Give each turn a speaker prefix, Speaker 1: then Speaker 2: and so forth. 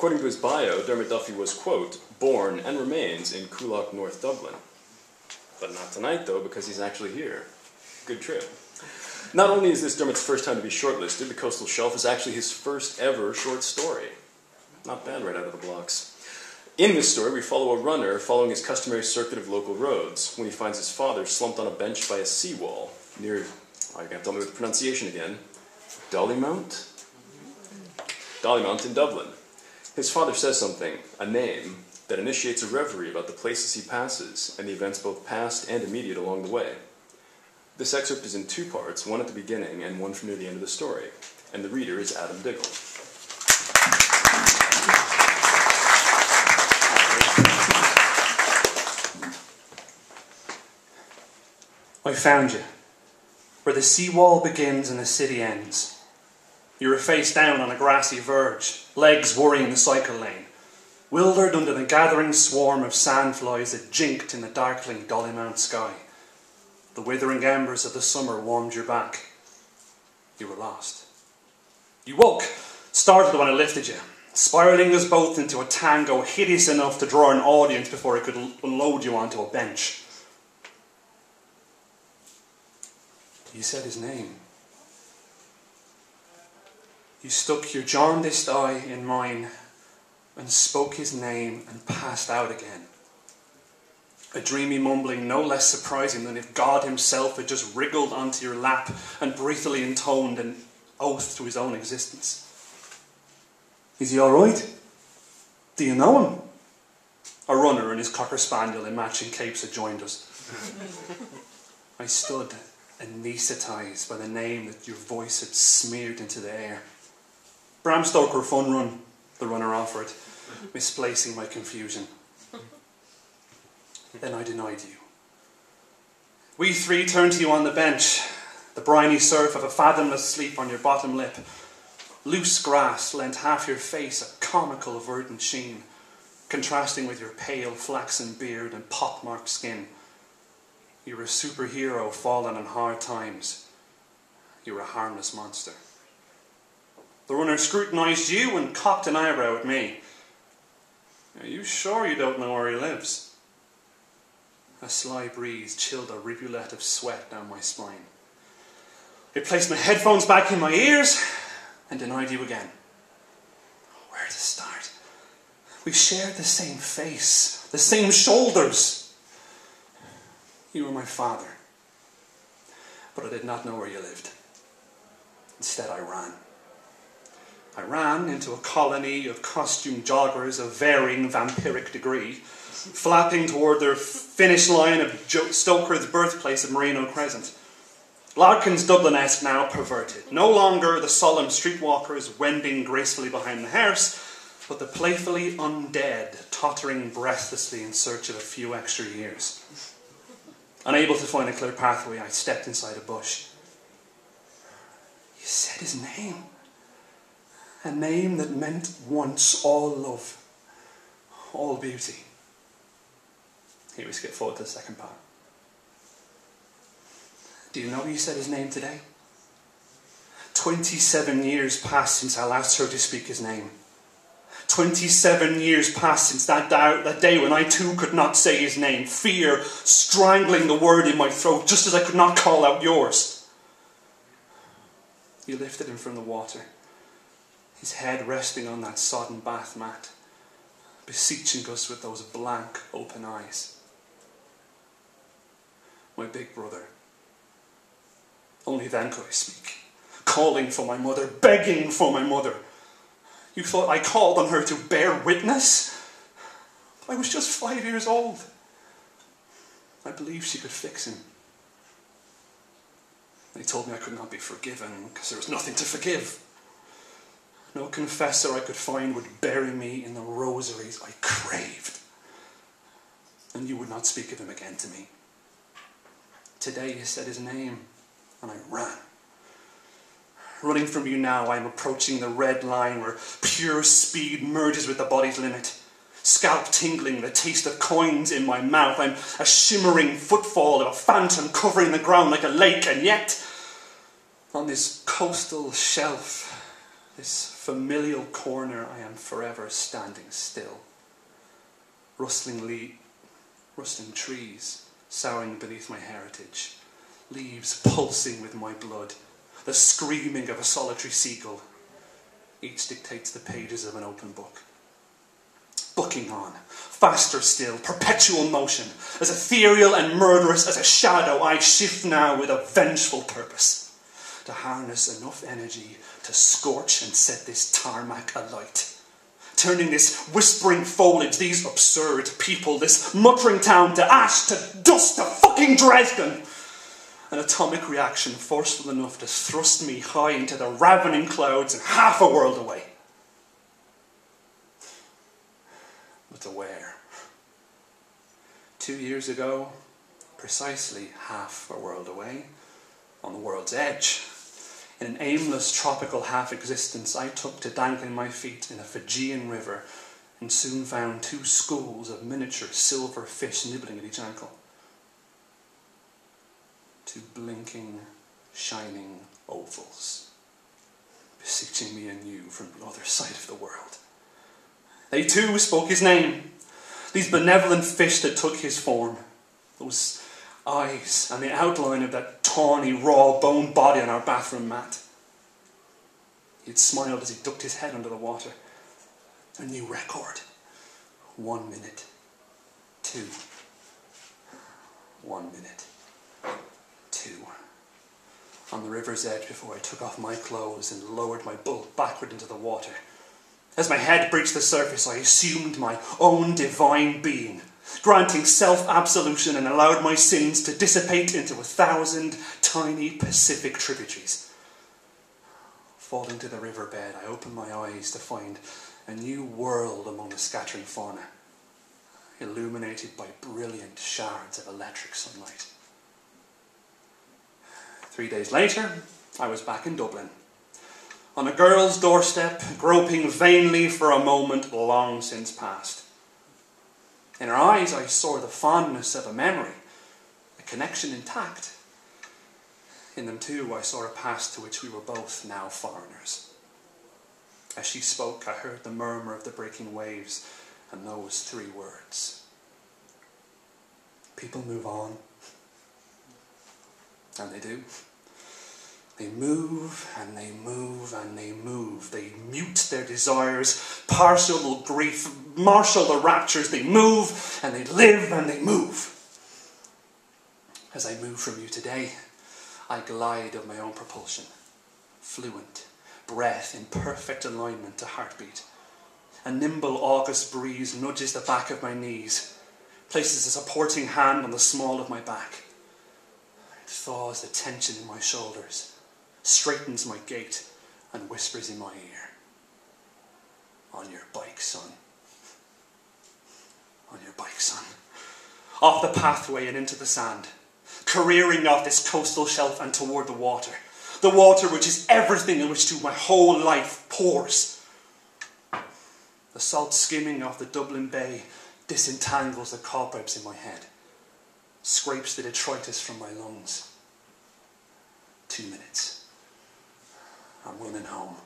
Speaker 1: According to his bio, Dermot Duffy was, quote, born and remains in Coolock, North Dublin. But not tonight, though, because he's actually here. Good trip. Not only is this Dermot's first time to be shortlisted, The Coastal Shelf is actually his first ever short story. Not bad right out of the blocks. In this story, we follow a runner following his customary circuit of local roads when he finds his father slumped on a bench by a seawall near, you're going to have to tell me with the pronunciation again, Dollymount? Dollymount in Dublin. His father says something, a name, that initiates a reverie about the places he passes and the events both past and immediate along the way. This excerpt is in two parts, one at the beginning and one from near the end of the story, and the reader is Adam Diggle.
Speaker 2: I found you, where the seawall begins and the city ends. You were face down on a grassy verge, legs worrying the cycle lane, wildered under the gathering swarm of sandflies that jinked in the darkling Dollymount sky. The withering embers of the summer warmed your back. You were lost. You woke, startled when I lifted you, spiralling us both into a tango hideous enough to draw an audience before I could unload you onto a bench. You said his name. You stuck your jaundiced eye in mine and spoke his name and passed out again. A dreamy mumbling no less surprising than if God himself had just wriggled onto your lap and breathily intoned an oath to his own existence. Is he all right? Do you know him? A runner and his cocker spaniel in matching capes had joined us. I stood anaesthetised by the name that your voice had smeared into the air. Bram Stoker fun run, the runner offered, misplacing my confusion. Then I denied you. We three turned to you on the bench, the briny surf of a fathomless sleep on your bottom lip. Loose grass lent half your face a comical verdant sheen, contrasting with your pale flaxen beard and pockmarked skin. You were a superhero fallen in hard times. You were a harmless monster. The runner scrutinised you and cocked an eyebrow at me. Are you sure you don't know where he lives? A sly breeze chilled a rivulet of sweat down my spine. I placed my headphones back in my ears and denied you again. Where to start? We shared the same face, the same shoulders. You were my father, but I did not know where you lived. Instead, I ran. I ran into a colony of costume joggers of varying vampiric degree, flapping toward their finish line of Stoker's birthplace at Merino Crescent. Larkin's Dublin-esque now perverted. No longer the solemn streetwalkers wending gracefully behind the hearse, but the playfully undead tottering breathlessly in search of a few extra years. Unable to find a clear pathway, I stepped inside a bush. You said his name. A name that meant once all love, all beauty. Here we skip forward to the second part. Do you know you said his name today? 27 years passed since I last heard you speak his name. 27 years passed since that day when I too could not say his name, fear strangling the word in my throat just as I could not call out yours. You lifted him from the water, his head resting on that sodden bath mat, beseeching us with those blank, open eyes. My big brother. Only then could I speak, calling for my mother, begging for my mother. You thought I called on her to bear witness? I was just 5 years old. I believed she could fix him. They told me I could not be forgiven because there was nothing to forgive. No confessor I could find would bury me in the rosaries I craved. And you would not speak of him again to me. Today you said his name, and I ran. Running from you now, I am approaching the red line where pure speed merges with the body's limit. Scalp tingling, the taste of coins in my mouth. I'm a shimmering footfall of a phantom covering the ground like a lake, and yet, on this coastal shelf, this familial corner I am forever standing still. Rustling trees soughing beneath my heritage, leaves pulsing with my blood, the screaming of a solitary seagull. Each dictates the pages of an open book. Bucking on, faster still, perpetual motion, as ethereal and murderous as a shadow, I shift now with a vengeful purpose, to harness enough energy to scorch and set this tarmac alight, turning this whispering foliage, these absurd people, this muttering town to ash, to dust, to fucking Dresden. An atomic reaction forceful enough to thrust me high into the ravening clouds and half a world away. But to where? 2 years ago, precisely half a world away, on the world's edge, in an aimless tropical half-existence, I took to dangling my feet in a Fijian river and soon found 2 schools of miniature silver fish nibbling at each ankle. 2 blinking, shining ovals, beseeching me anew from the other side of the world. They too spoke his name, these benevolent fish that took his form, those eyes and the outline of that tawny, raw, bone body on our bathroom mat. He had smiled as he ducked his head under the water. A new record. 1 minute. 2. 1 minute. 2. On the river's edge before I took off my clothes and lowered my bulk backward into the water. As my head breached the surface, I assumed my own divine being, granting self-absolution, and allowed my sins to dissipate into 1,000 tiny Pacific tributaries. Falling to the riverbed, I opened my eyes to find a new world among the scattering fauna, illuminated by brilliant shards of electric sunlight. 3 days later, I was back in Dublin, on a girl's doorstep, groping vainly for a moment long since past. In her eyes I saw the fondness of a memory, a connection intact. In them too I saw a past to which we were both now foreigners. As she spoke, I heard the murmur of the breaking waves and those 3 words. People move on. And they do. They move and they move and they move. They mute their desires, parcel grief, marshal the raptures. They move and they live and they move. As I move from you today, I glide of my own propulsion, fluent, breath in perfect alignment to heartbeat. A nimble August breeze nudges the back of my knees, places a supporting hand on the small of my back. It thaws the tension in my shoulders, straightens my gait, and whispers in my ear, "On your bike, son. On your bike, son." Off the pathway and into the sand, careering off this coastal shelf and toward the water which is everything in which my whole life pours. The salt skimming off the Dublin Bay disentangles the cobwebs in my head, scrapes the detritus from my lungs. 2 minutes. I'm running home.